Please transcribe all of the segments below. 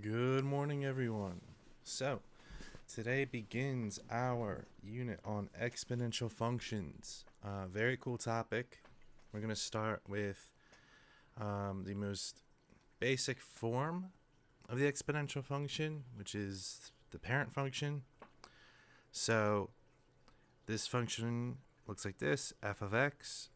Good morning, everyone. So, today begins our unit on exponential functions. Very cool topic. We're going to start with the most basic form of the exponential function, which is the parent function. So, this function looks like this: f of x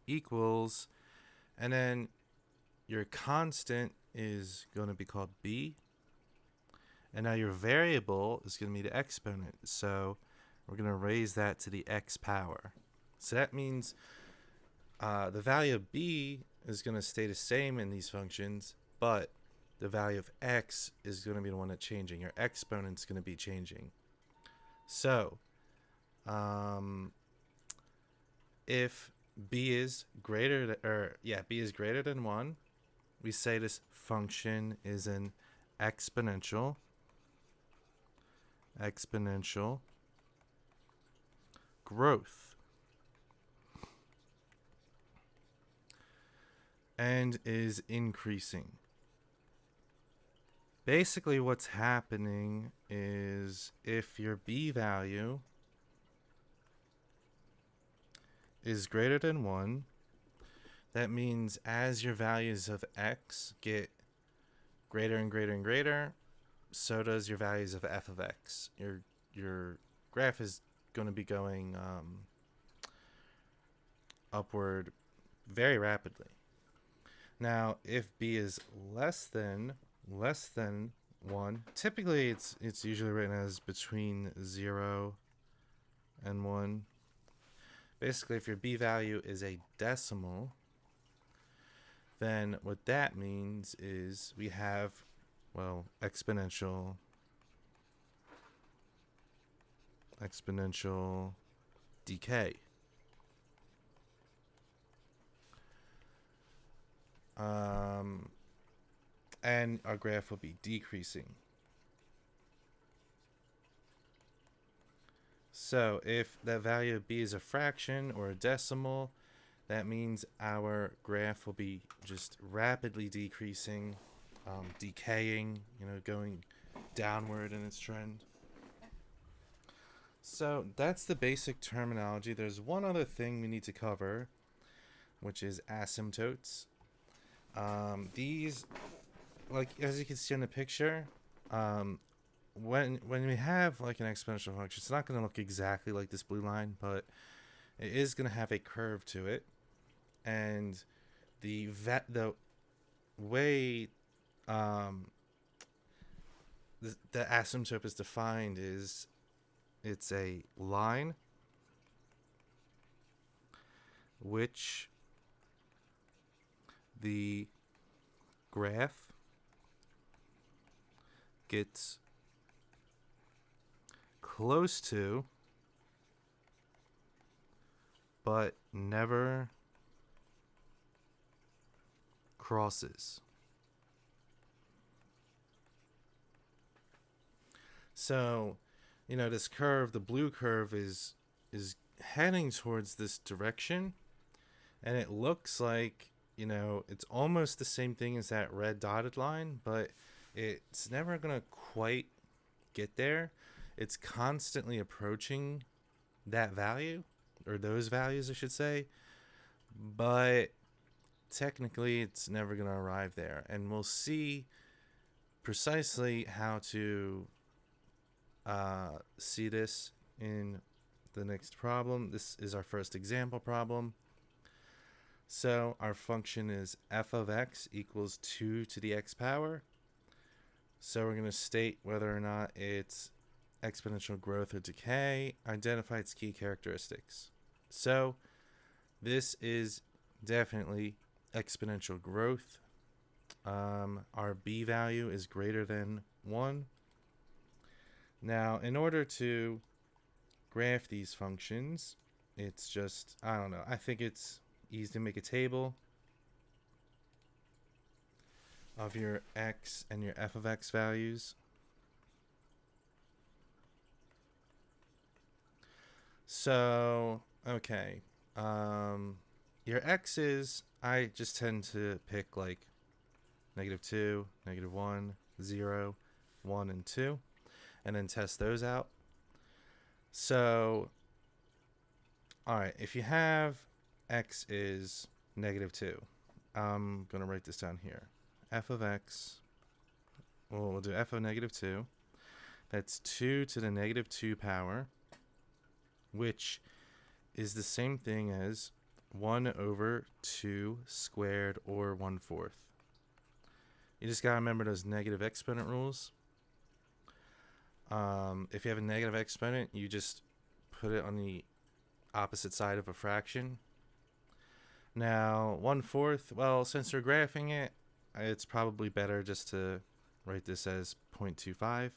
equals, and then your constant is going to be called b. And now your variable is going to be the exponent. So we're going to raise that to the x power. So that means the value of b is going to stay the same in these functions, but the value of x is going to be the one that's changing. Your exponent's going to be changing. So if b is greater than, b is greater than 1, we say this function is an exponential growth and is increasing. Basically, what's happening is if your b value is greater than 1, that means as your values of x get greater and greater and greater, so does your values of f of x. Your graph is going to be going upward very rapidly. Now, if b is less than 1, typically it's usually written as between 0 and 1. Basically, if your b value is a decimal, then what that means is we have, well, exponential decay. And our graph will be decreasing. So if that value of b is a fraction or a decimal, that means our graph will be just rapidly decreasing, decaying, going downward in its trend. So that's the basic terminology. There's one other thing we need to cover, which is asymptotes. These, like as you can see in the picture, when we have like an exponential function, it's not going to look exactly like this blue line, but it is going to have a curve to it, and the way the asymptote is defined is it's a line which the graph gets close to but never crosses. So, this curve, the blue curve is heading towards this direction, and it looks like, it's almost the same thing as that red dotted line, but it's never going to quite get there. It's constantly approaching that value, or those values, I should say, but technically it's never going to arrive there. And we'll see precisely how to see this in the next problem. This is our first example problem. So our function is f of x equals 2 to the x power. So we're going to state whether or not it's exponential growth or decay, identify its key characteristics. So this is definitely exponential growth. Our b value is greater than 1. Now, in order to graph these functions, it's just, I don't know, I think it's easy to make a table of your x and your f of x values. So, okay, your x's, I just tend to pick like -2, -1, 0, 1, and 2, and then test those out. So, all right, if you have x is -2, I'm going to write this down here. F of x, well, we'll do f of -2. That's 2 to the -2 power, which is the same thing as 1 over 2 squared, or 1/4. You just got to remember those negative exponent rules. If you have a negative exponent, you just put it on the opposite side of a fraction. Now, 1/4, well, since we're graphing it, it's probably better just to write this as 0.25.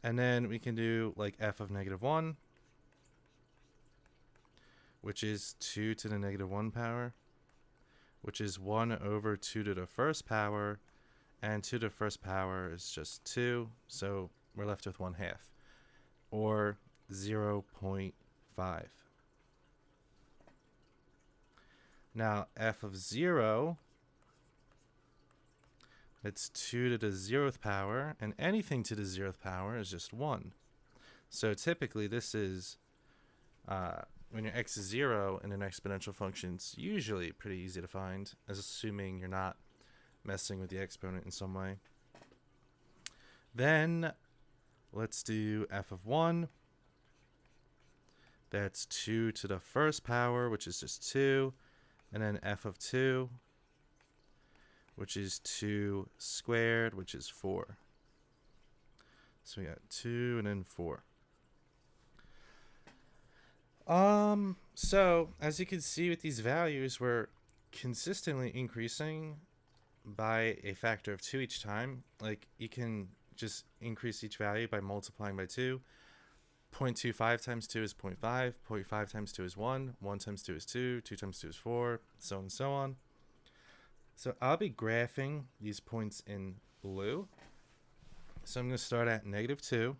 And then we can do like f of -1, which is 2 to the -1 power, which is 1 over 2 to the first power, and 2 to the first power is just 2, so we're left with 1/2, or 0.5. Now, f of 0, it's 2 to the 0th power, and anything to the 0th power is just 1. So typically this is, when your x is 0 in an exponential function, it's usually pretty easy to find, as assuming you're not messing with the exponent in some way. Then let's do f of 1. That's 2 to the first power, which is just 2. And then f of 2, which is 2 squared, which is 4. So we got 2 and then 4. So as you can see with these values, we're consistently increasing by a factor of 2 each time. Like, you can just increase each value by multiplying by 2. 0.25 times 2 is 0.5, 0.5 times 2 is 1, 1 times 2 is 2, 2 times 2 is 4, so on and so on. So I'll be graphing these points in blue. So I'm going to start at -2,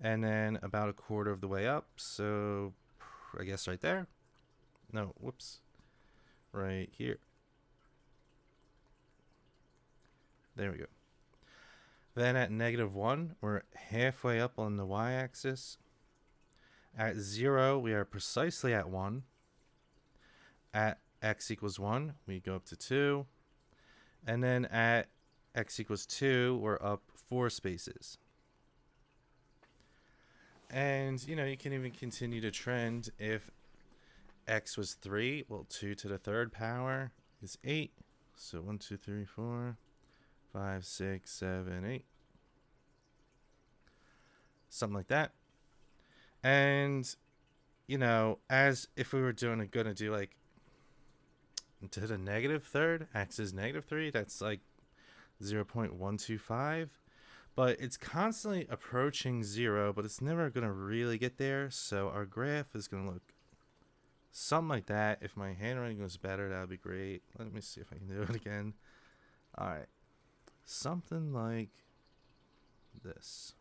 and then about a quarter of the way up, so I guess right there. No, whoops. Right here. There we go. Then at -1, we're halfway up on the y-axis. At 0, we are precisely at 1. At x equals 1, we go up to 2. And then at x equals 2, we're up 4 spaces. And, you know, you can even continue to trend. If x was 3, well, 2 to the 3rd power is 8. So 1, 2, 3, 4, 5, 6, 7, 8. Something like that. And, you know, as if we were going to do like to the -3rd, x is -3, that's like 0.125. But it's constantly approaching 0, but it's never going to really get there. So our graph is going to look something like that. If my handwriting was better, that would be great. Let me see if I can do it again. All right. Something like this.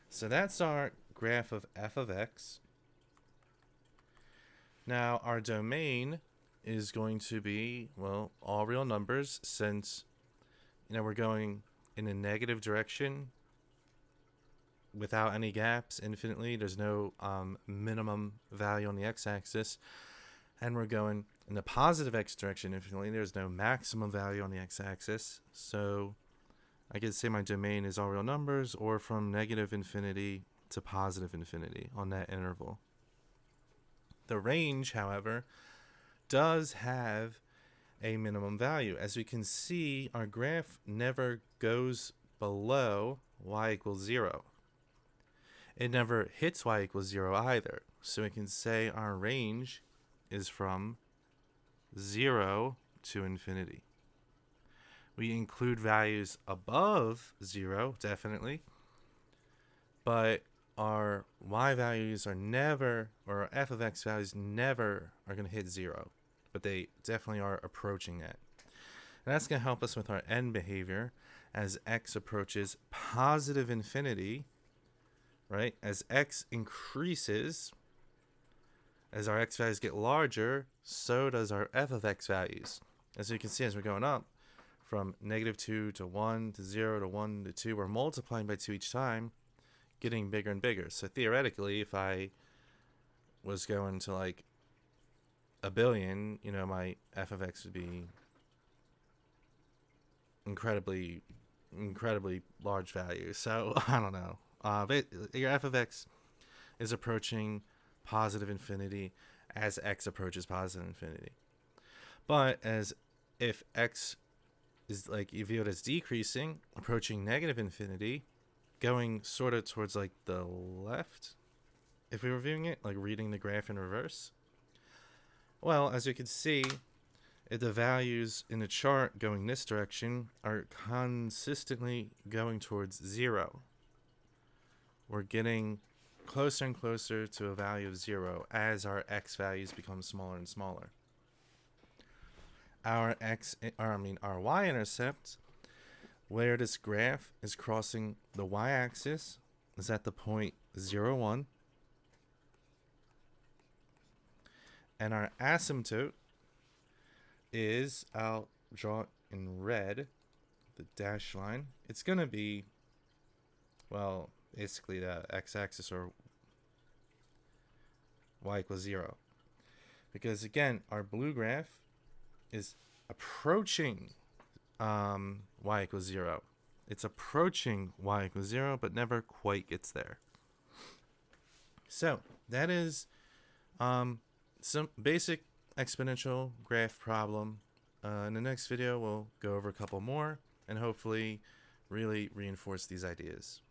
So that's our graph of f of x. Now our domain is going to be, well, all real numbers, since, you know, we're going in a negative direction without any gaps infinitely. There's no minimum value on the x-axis. And we're going in the positive x direction infinitely. There's no maximum value on the x-axis. So I could say my domain is all real numbers, or from -infinity to +infinity on that interval. The range, however, does have a minimum value. As we can see, our graph never goes below y equals 0. It never hits y equals 0 either. So we can say our range is from 0 to infinity. We include values above 0, definitely, but our y values are never, or our f of x values never are going to hit 0, but they definitely are approaching that. And that's going to help us with our end behavior. As x approaches +infinity, right? As x increases, as our x values get larger, so does our f of x values. As you can see, as we're going up from -2 to 1 to 0 to 1 to 2, we're multiplying by 2 each time, getting bigger and bigger. So theoretically, if I was going to like a billion, you know, my f of x would be incredibly large value. So I don't know. Your f of x is approaching positive infinity as x approaches positive infinity. But as if x is like you view it as decreasing, approaching negative infinity, going sort of towards like the left, if we were viewing it, like reading the graph in reverse. Well, as you can see, the values in the chart going this direction are consistently going towards 0. We're getting closer and closer to a value of 0 as our x values become smaller and smaller. Our y-intercept, where this graph is crossing the y-axis, is at the point 0, 1. And our asymptote is, I'll draw it in red, the dashed line. It's going to be, well, basically the x-axis or y equals 0. Because again, our blue graph is approaching y equals 0. It's approaching y equals 0, but never quite gets there. So that is some basic exponential graph problem. In the next video, we'll go over a couple more and hopefully really reinforce these ideas.